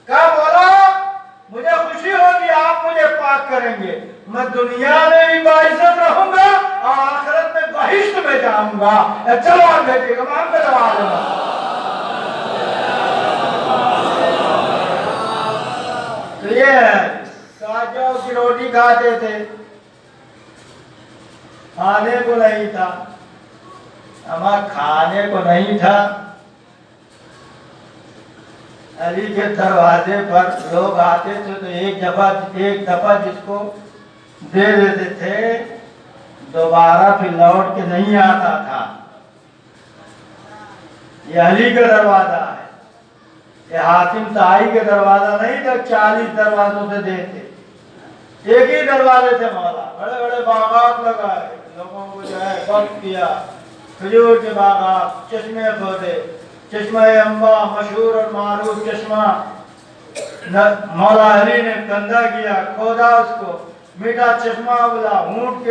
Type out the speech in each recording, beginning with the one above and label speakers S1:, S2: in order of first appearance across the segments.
S1: کہا مولا مجھے خوشی ہوگی آپ مجھے پاک کریں گے، میں دنیا میں بھی باعزت رہوں گا اور آخرت میں بہشت میں جاؤں گا۔ چلو آپ بھیجیے گا، میں دعا دوں گا۔ تو یہ کاجو کی روٹی کھاتے تھے، کھانے کو نہیں تھا، اما کھانے کو نہیں تھا۔ علی کے دروازے پر لوگ آتے تھے تو ایک دفعہ جس کو دے دیتے تھے دوبارہ پھر لوٹ کے نہیں آتا تھا۔ یہ علی کا دروازہ ہے، یہ حاتم طائی کے دروازہ نہیں تھا 40 دروازوں سے دیتے، ایک ہی دروازے سے مولا۔ بڑے بڑے باغات لگائے، لوگوں کو جو ہے وقت کیا، کھجور کے باغات، چشمے کھودے، چشمہ انبا مشہور اور معروف چشمہ مولا علی نے گندا کیا، کھودا اس کو، میٹھا چشمہ بولا، اونٹ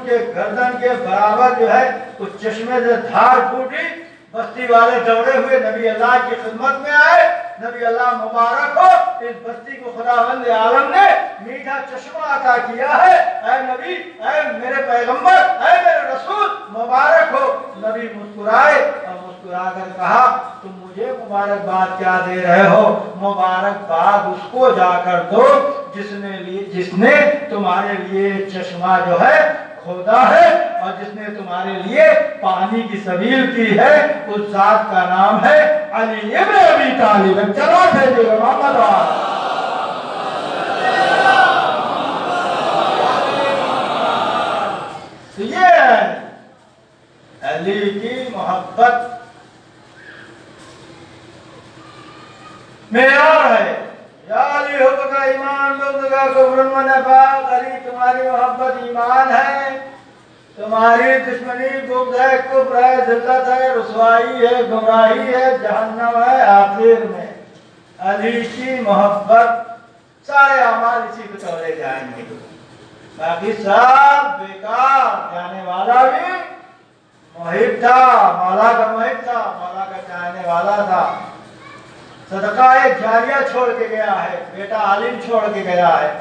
S1: کے گردن کے برابر جو ہے اس چشمے سے دھار پھوٹی، بستی والے دوڑے ہوئے نبی اللہ کی خدمت میں آئے۔ نبی اللہ مبارک ہو، اس بستی کو خداوند عالم نے میٹھا چشمہ عطا کیا ہے، اے نبی، اے میرے پیغمبر، اے میرے رسول مبارک ہو۔ نبی مسکرائے اور مسکرا کر کہا تم مجھے مبارکباد کیا دے رہے ہو؟ مبارکباد اس کو جا کر دو جس نے تمہارے لیے چشمہ جو ہے کھودا ہے اور جس نے تمہارے لیے پانی کی سبیل کی ہے، اس ذات کا نام ہے علی ابن ابی طالب۔ چلو بھیجیے گا محمد تو یہ ہے علی کی محبت معیار ہے۔ یا علی حب کا ایمان بغض کا کفر و نفاق، علی تمہاری محبت ایمان ہے، تمہاری دشمنی بغض ہے، کفر ہے، ذلت ہے، رسوائی ہے، گمراہی ہے، جہنم ہے آخر میں۔ علی کی محبت، سارے اعمال اسی کو تولے جائیں گے، باقی سب بیکار۔ جانے والا بھی محب تھا، مولا کا محب تھا، مولا کا چاہنے والا تھا۔ صدقہ ایک جاریہ چھوڑ کے گیا ہے، بیٹا عالم چھوڑ کے گیا ہے۔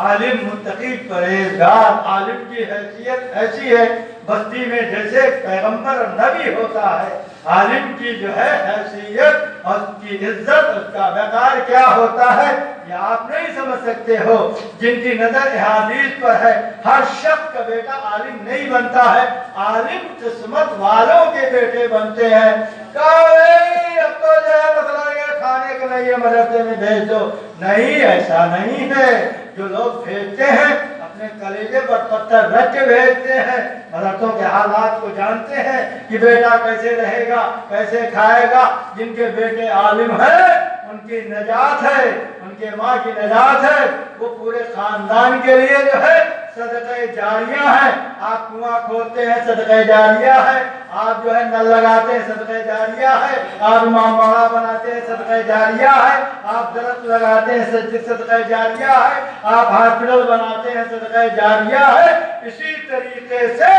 S1: عالم متقی پرہیزگار، عالم کی حیثیت ایسی ہے بستی میں جیسے پیغمبر اور نبی ہوتا ہے، عالم کی جو ہے حیثیت اور اس کی عزت، اس کا وقار کیا ہوتا ہے یہ آپ نہیں سمجھ سکتے ہو۔ جن کی نظر احادیث پر ہے، ہر شخص کا بیٹا عالم نہیں بنتا ہے، عالم قسمت والوں کے بیٹے بنتے ہیں۔ اب تو جو ہے مسئلہ یہ کھانے کو نہیں ہے مدرسے میں بھیج دو، نہیں، ایسا نہیں ہے۔ جو لوگ بھیجتے ہیں اپنے کلیجے پر پتھر رکھ کے بھیجتے ہیں، مدرسوں کے حالات کو جانتے ہیں کہ بیٹا کیسے رہے گا، کیسے کھائے گا۔ جن کے بیٹے عالم ہیں ان کی نجات ہے، ان کے ماں کی نجات ہے، وہ پورے خاندان کے لیے جو ہے صدقہ جاریہ ہے۔ آپ کنواں کھودتے ہیں صدقہ جاریہ ہے، آپ جو ہے نل لگاتے ہیں صدقہ جاریہ ہے، آپ امامباڑہ بناتے ہیں صدقہ جاریہ ہے، آپ درخت لگاتے ہیں صدقہ جاریہ ہے، آپ ہاسپٹل بناتے ہیں صدقہ جاریہ ہے۔ اسی طریقے سے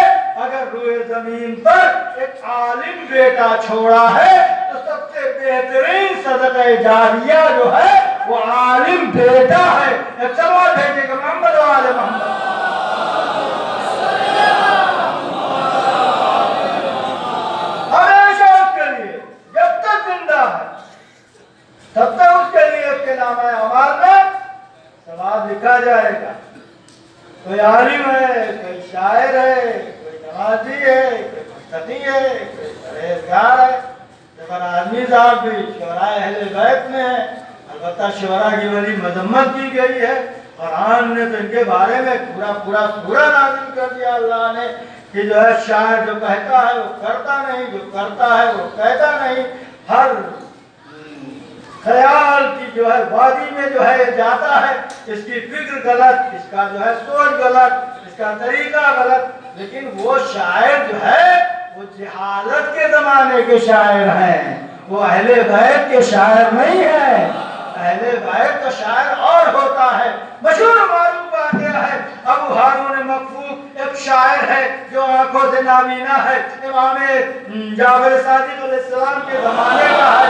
S1: اگر روئے زمین پر ایک عالم بیٹا چھوڑا ہے تو سب سے بہترین صدقہ جاریہ جو ہے وہ عالم بیٹا ہے۔ چلو بھیجے گا محمد و آل محمد۔ ہمیشہ اس کے لیے جب تک زندہ ہے تب تک اس کے لیے اس کے نامہ اعمال میں ثواب لکھا جائے گا۔ کوئی عالم ہے، کوئی شاعر ہے، کوئی نمازی ہے، کوئی متقی ہے، کوئی پرہیزگار ہے۔ جبر اعظمی صاحب بھی شعراء اہل بیت میں ہے، البتہ شعراء کی بڑی مذمت کی گئی ہے۔ قرآن نے تو ان کے بارے میں پورا سورہ نازل کر دیا اللہ نے کہ جو ہے شاعر جو کہتا ہے وہ کرتا نہیں، جو کرتا ہے وہ کہتا نہیں۔ ہر خیال کی جو ہے وادی میں جو ہے جاتا ہے، اس کی فکر غلط، اس کا جو ہے سوچ غلط، اس کا طریقہ غلط، لیکن وہ شاعر جو ہے وہ جہالت کے زمانے کے شاعر ہیں، وہ اہل بیت کے شاعر نہیں ہیں۔ اہل بیت کا شاعر اور ہوتا ہے۔ مشہور معروف واقعہ ہے، ابو ہارون مکفوف ایک شاعر ہے جو آنکھوں سے نابینا ہے، امام جعفر صادق علیہ السلام کے زمانے کا ہے۔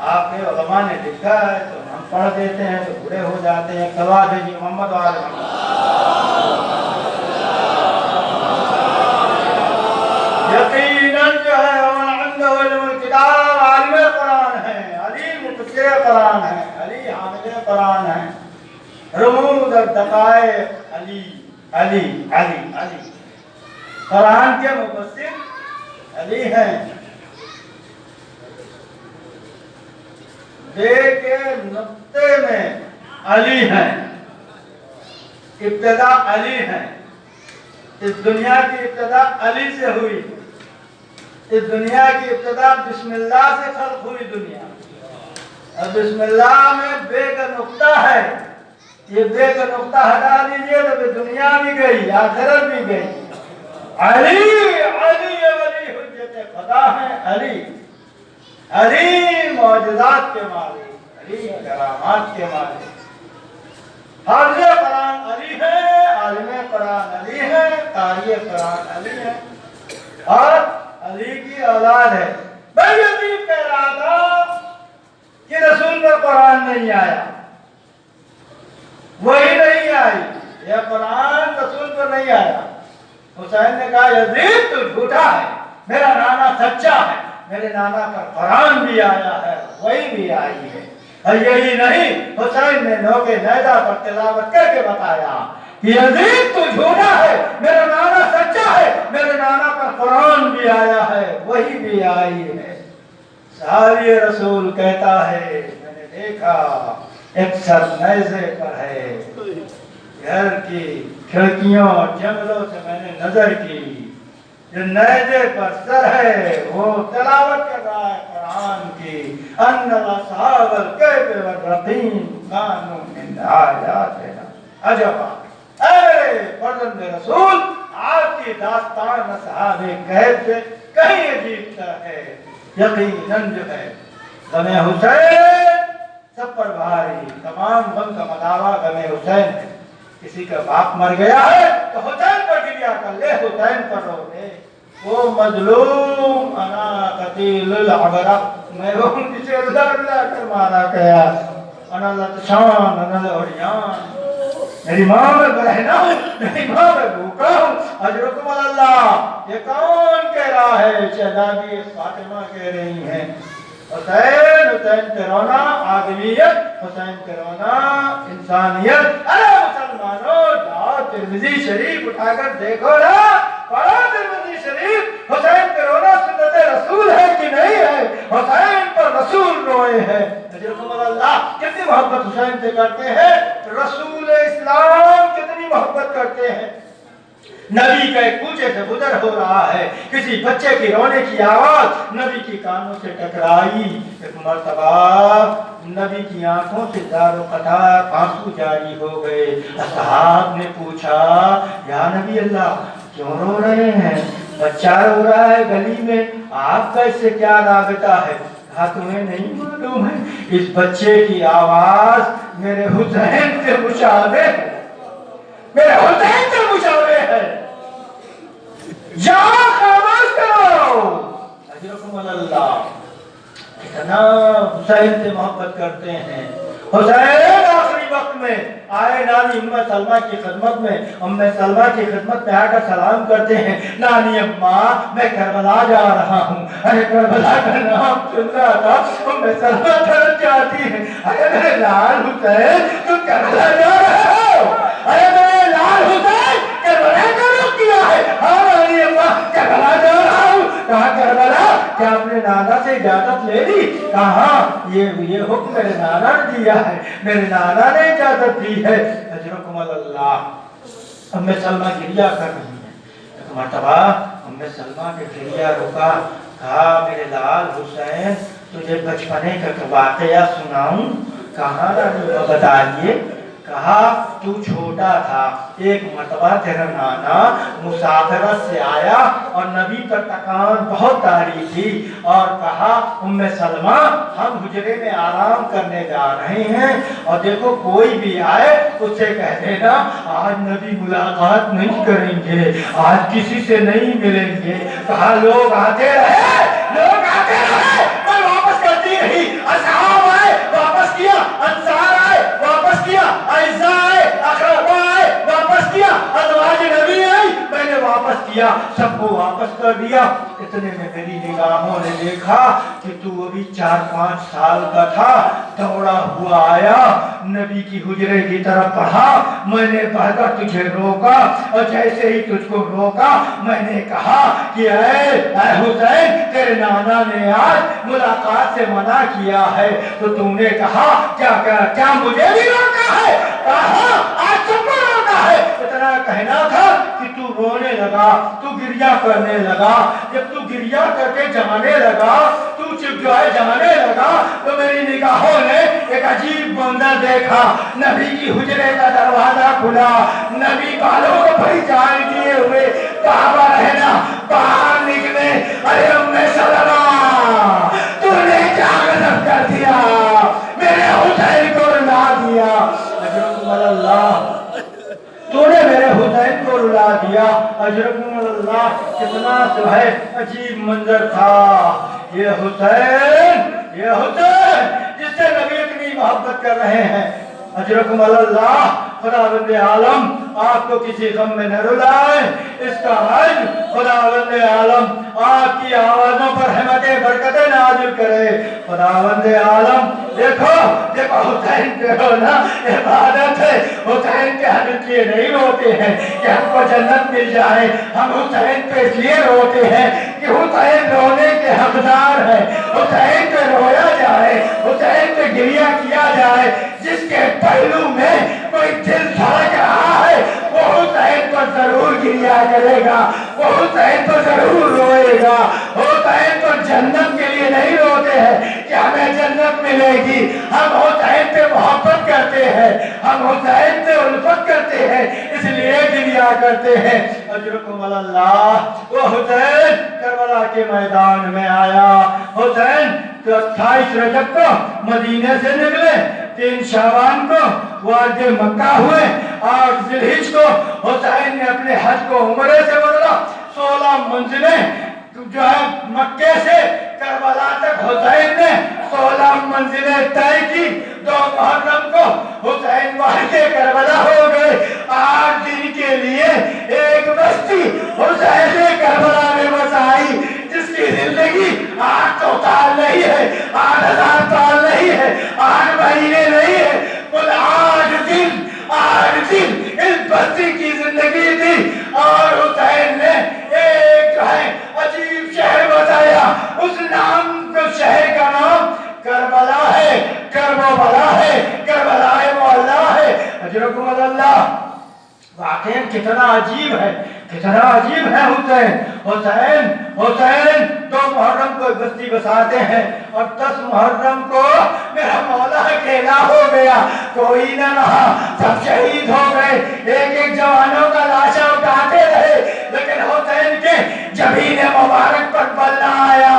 S1: آپ کے علماء نے لکھا ہے تو ہم پڑھ دیتے ہیں تو بوڑھے ہو جاتے ہیں. کلوا دیجیے محمد و آل محمد. یقیناً جو ہے الکتاب عالم قرآن ہے، علی مفسر قرآن ہے، علی حامل قرآن ہے. رموز اور دقائق علی علی علی علی. قرآن کے مفسر علی ہیں. دے کے نقطے میں علی ہیں، ابتدا علی ہیں. اس دنیا کی ابتدا علی سے ہوئی. اس دنیا کی ابتدا بسم اللہ سے خلق ہوئی دنیا. اور بسم اللہ میں بے کا نقطہ ہے. یہ بے کا نقطہ ہٹا دیجئے تو پھر دنیا بھی گئی، آخرت بھی گئی. علی علی ولی حجت خدا ہے. علی علی معجزات کے مالک، علی کرامات کے مالک. حافظ قرآن علی ہے، عالم قرآن علی ہے، قاری قرآن علی ہے اور علی کی اولاد ہے. بھائی عزیز کہہ رہا تھا کہ رسول پر قرآن نہیں آیا، وہی نہیں آئی، یہ قرآن رسول پر نہیں آیا. حسین نے کہا یزید تو جھوٹا ہے، میرا نانا سچا ہے، میرے نانا پر قرآن بھی آیا ہے، وہی بھی آئی ہے. اور یہی نہیں، حسین نے نوکے نیزہ پر تلاوت کر کے بتایا کہ یزید تو جھوٹا ہے، میرا نانا سچا ہے، میرے نانا پر قرآن بھی آیا ہے، وہی بھی آئی ہے. صحابی رسول کہتا ہے میں نے دیکھا ایک سر نیزے پر ہے، گھر کی کھڑکیوں اور جنگلوں سے میں نے نظر کی، جو نیزے پر سر ہے وہ تلاوت کر رہا ہے قرآن کی. ان اصحاب الکہف والرقیم کانوا من آیاتنا عجبا. اے فرزند رسول، آپ کی داستان اصحاب کہف سے کہیں عجیب تر ہے. یقیناً جو ہے غم حسین سب پر بھاری، تمام غم کا مداوا غم حسین ہے. کسی کا باپ مر گیا ہے تو حسین پر گریا کر لے، حسین پر رو لے. وہ مظلوم انا قتیل العبرہ، میں وہ جسے اللہ کر مارا گیا. انا لطشان انا لعریان، میری ماں میں برہنہ ہوں، میری ماں میں بھوکا ہوں. اجرکم اللہ. یہ کون کہہ رہا ہے؟ شہزادی فاطمہ کہہ رہی ہیں. حسین، حسین پہ رونا آدمیت، حسین پہ رونا انسانیت. ارے مسلمانوں، جاؤ ترمذی شریف اٹھا کر دیکھو نا، پڑھو ترمذی شریف. حسین پہ رونا سنت رسول ہے کہ نہیں ہے؟ حسین پر رسول روئے ہیں. اجرکم اللہ. کتنی محبت حسین سے کرتے ہیں، رسول اسلام کتنی محبت کرتے ہیں. نبی کا ایک کوچے سے گزر ہو رہا ہے، کسی بچے کی رونے کی آواز نبی کی کانوں سے ٹکرائی. ایک مرتبہ نبی کی آنکھوں سے دار و قطار آنسو جاری ہو گئے. اصحاب نے پوچھا یا نبی اللہ کیوں رو رہے ہیں؟ بچہ رو رہا ہے گلی میں، آپ کا اس سے کیا رابطہ ہے؟ کہا تمہیں نہیں معلوم ہے اس بچے کی آواز میرے حسین سے مشابہ ہے، میرے حسین سے مشابہ ہے. جاؤ خاموش کرو. اجرکم اللہ. کتنا حسین سے محبت کرتے ہیں. حسین آخری وقت میں آئے نانی ام سلمہ کی خدمت میں، ام سلمہ کی خدمت میں آ کر سلام کرتے ہیں. نانی اماں میں کربلا جا رہا ہوں. ارے کربلا کا نام سن رہا تھا ام سلمہ تھرک جاتی ہے. ارے میرے لال حسین تم کربلا جا رہے ہو؟ ارے میرے لال حسین کربلا کا رخ کیا ہے؟ ہاں نانی اماں کربلا جا رہا ہوں. کہا کربلا کیا اپنے نانا سے اجازت لے لی؟ کہا یہ حکم میرے نانا نے دیا ہے، میرے نانا نے اجازت دی ہے. اجرکم اللہ. ام سلمہ گریہ کر رہی ہیں. ایک مرتبہ ام سلمہ کے گریہ رکا. کہا میرے لال حسین تجھے بچپنے کا واقعہ سناؤں؟ کہا رانی بتائیے. کہا تو چھوٹا تھا، ایک مرتبہ تیرا نانا مسافرت سے آیا اور نبی پر تکان بہت طاری تھی اور کہا ام سلمہ ہم حجرے میں آرام کرنے جا رہے ہیں اور دیکھو کوئی بھی آئے اس سے کہہ دینا آج نبی ملاقات نہیں کریں گے، آج کسی سے نہیں ملیں گے. کہا لوگ آتے رہے میں واپس کرتی رہی، اصحاب آئے واپس کیا، انصار آئے واپس کیا، اعزاء آئے، اقرباء آئے واپس کیا، ازواج نبی آئی میں نے واپس کیا، سب کو واپس کر دیا۔ اتنے میں میری نگاہوں نے دیکھا کہ تو ابھی 4-5 سال کا تھا، دوڑا ہوا آیا، نبی کی حجرے کی طرف پڑھا، میں نے پڑھ کر تجھے روکا، اور جیسے ہی تجھ کو روکا میں نے کہا کہ اے حسین تیرے نانا نے آج ملاقات سے منع کیا ہے، تو تم نے کہا کیا مجھے بھی روکا ہے؟ کہا آج تم کو روکا ہے۔ اتنا کہنا تھا کہ تو رونے لگا، تو گریہ کرنے لگا، جب تو گریہ کر کے جانے لگا، تو چپ جو ہے جانے لگا، تو میری نگاہوں نے ایک عجیب منظر دیکھا، نبی کی حجرے کا دروازہ کھلا، نبی بالوں کو پہچان کیے ہوئے کعبہ رہنا باہر نکلے، ارے ام سلمہ تو نے کیا غلط کر دیا، میرے حسین کو رلا دیا، اجرکم اللہ تو نے میرے حسین کو رلا دیا، اجرکم اللہ۔ کتنا جو ہے عجیب منظر تھا، یہ حسین جس سے نبی اتنی محبت کر رہے ہیں، اجرکم اللہ، خداوند عالم آپ کو کسی غم میں نہ رلائے، اس کا حج خداوند عالم آپ کی آوازوں پر رحمتیں برکتیں نازل کرے، خداوند عالم دیکھو حسین پہ رونا عبادت ہے، حسین کے حق لیے نہیں روتے ہیں کہ ہم کو جنت مل جائے، ہم حسین پہ اس لیے روتے ہیں کہ حسین رونے کے حقدار ہے، حسین پہ رویا جائے، حسین پہ گریہ کیا جائے، جس کے پہلو میں کوئی دل دھڑک رہا ہے وہ حسین پر ضرور گریہ کرے گا، وہ حسین پر ضرور روئے گا، حسین پر جنت کے لیے نہیں روتے ہیں کہ ہمیں جنت ملے گی، ہم حسین پہ محبت کرتے ہیں، ہم حسین سے الفت کرتے ہیں، اس لیے گریہ کرتے ہیں۔ اجرکم اللہ، وہ حسین کربلا کے میدان میں آیا، حسین 28 رجب کو مدینے سے نکلے، 3 شعبان کو وارد مکہ ہوئے، 8 ذی الحجہ کو حسین نے اپنے حج کو عمرے سے بدلا، 16 منزلیں جو ہے مکے سے کربلا تک حسین نے 16 منزلیں طے کی، 2 محرم کو حسین وارد کربلا ہو گئے، 8 دن کے لیے ایک بستی حسین نے کربلا میں بسائی، جس کی زندگی 800 سال نہیں ہے، 8000 سال نہیں ہے، 8 مہینے نہیں ہے، بل 8 دن اس بستی کی زندگی تھی، اور حسین نے ایک جو ہے عجیب شہر بتایا، اس نام کو شہر کا نام کربلا ہے، کربلا ہے، کربلا مولا ہے۔ اجرکم اللہ، واقعی کتنا عجیب ہے، کتنا عجیب ہے حسین 2 محرم کو بستی بساتے ہیں، اور 10 محرم کو میرا مولا اکیلا ہو گیا، کوئی نہ رہا، سب شہید ہو گئے، ایک جوانوں کا لاشا اٹھاتے رہے، لیکن حسین کے جبین مبارک پر بل نہ آیا،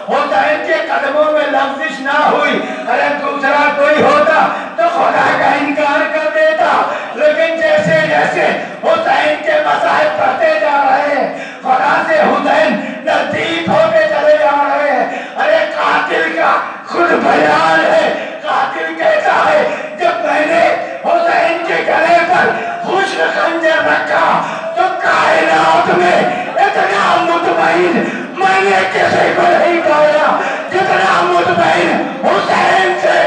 S1: حسین کے قدموں میں لغزش نہ ہوئی، ارے دوسرا کوئی ہوتا تو خدا کا انکار کر دیتا، لیکن جیسے جیسے حسین کے مصائب بڑھتے جا رہے ہیں، خدا سے حسین نزدیک ہوتے چلے جا رہے ہیں، ارے قاتل کا خود بیان ہے، قاتل کہتا ہے جب میں نے حسین کے گلے پر خشک خنجر رکھا تو کائنات میں اتنا مطمئن میں نے کسی کو نہیں پایا جتنا مطمئن حسین سے۔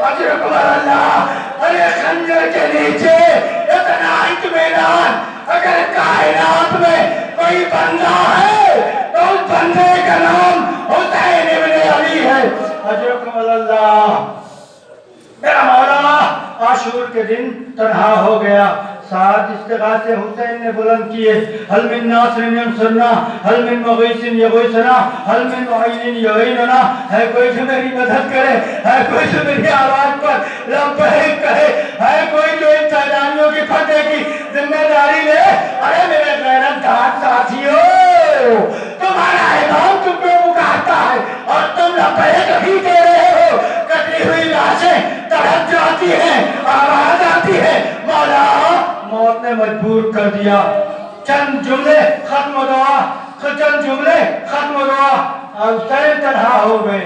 S1: اجرکم اللہ، ارے خنجر کے نیچے اتنا اطمینان، اگر کائنات میں کوئی بندہ ہے تو اس بندے کا نام حسین ابن علی ہے۔ اجرکم اللہ، میرا مولا عاشور کے دن تنہا ہو گیا، 7 استغاثے حسین نے بلند کیے، حل من ناصر ینصرنا، حل من مغیث یغیثنا، حل من معین یعیننا، ہے کوئی جو میری مدد کرے، ہے کوئی جو میری آواز پر لبیک کہے، ہے کوئی جو ان شیطانیوں کی فتح کی ذمہ داری لے۔ ارے میرے غیرت دار ساتھیو، تمہارا امام تم کو پکارتا ہے اور تم لبیک بھی دے رہے ہو، کٹی ہوئی لاشیں تڑپ جاتی ہیں، آواز آتی ہے، مولا موت نے مجبور کر دیا، چند جملے ختم دعا، حسین تنہا ہو گئے،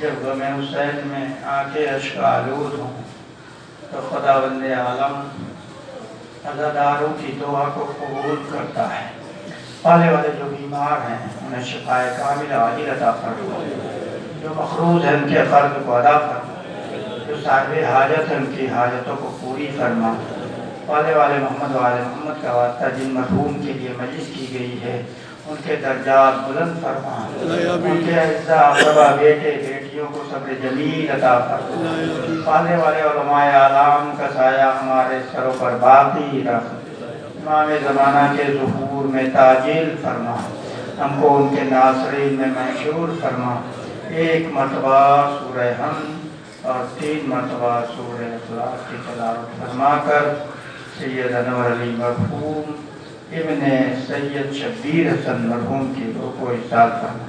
S1: جب غم حسین میں آنکھیں اشک آلود ہوں تو خداوند عالم عزاداروں کی دعا کو قبول کرتا ہے۔ پالے والے جو بیمار ہیں انہیں شفاء کامل عاجل عطا فرما، جو مقروض ہیں ان کے قرض کو ادا فرما، جو صاحب حاجت ہیں ان کی حاجتوں کو پوری فرما۔ پالے والے محمد والے محمد کا واسطہ جن مرحوم کے لیے مجلس کی گئی ہے ان کے درجات بلند فرما، ان کے اعزاء اقربا بیٹے بیٹیوں کو صبر جمیل عطا فرما۔ پالے والے علماء اعلام کا سایہ ہمارے سروں پر باقی رکھ، امام زمانہ کے ظہور میں تاجیل فرما، ہم کو ان کے ناصرین میں محشور فرما۔ ایک مرتبہ سورہ حمد اور 3 مرتبہ سورہ اخلاص کی تلاوت فرما کر سید انور علی مرحوم ابن سید شبیر حسن مرحوم کی روح کو احسان فرما۔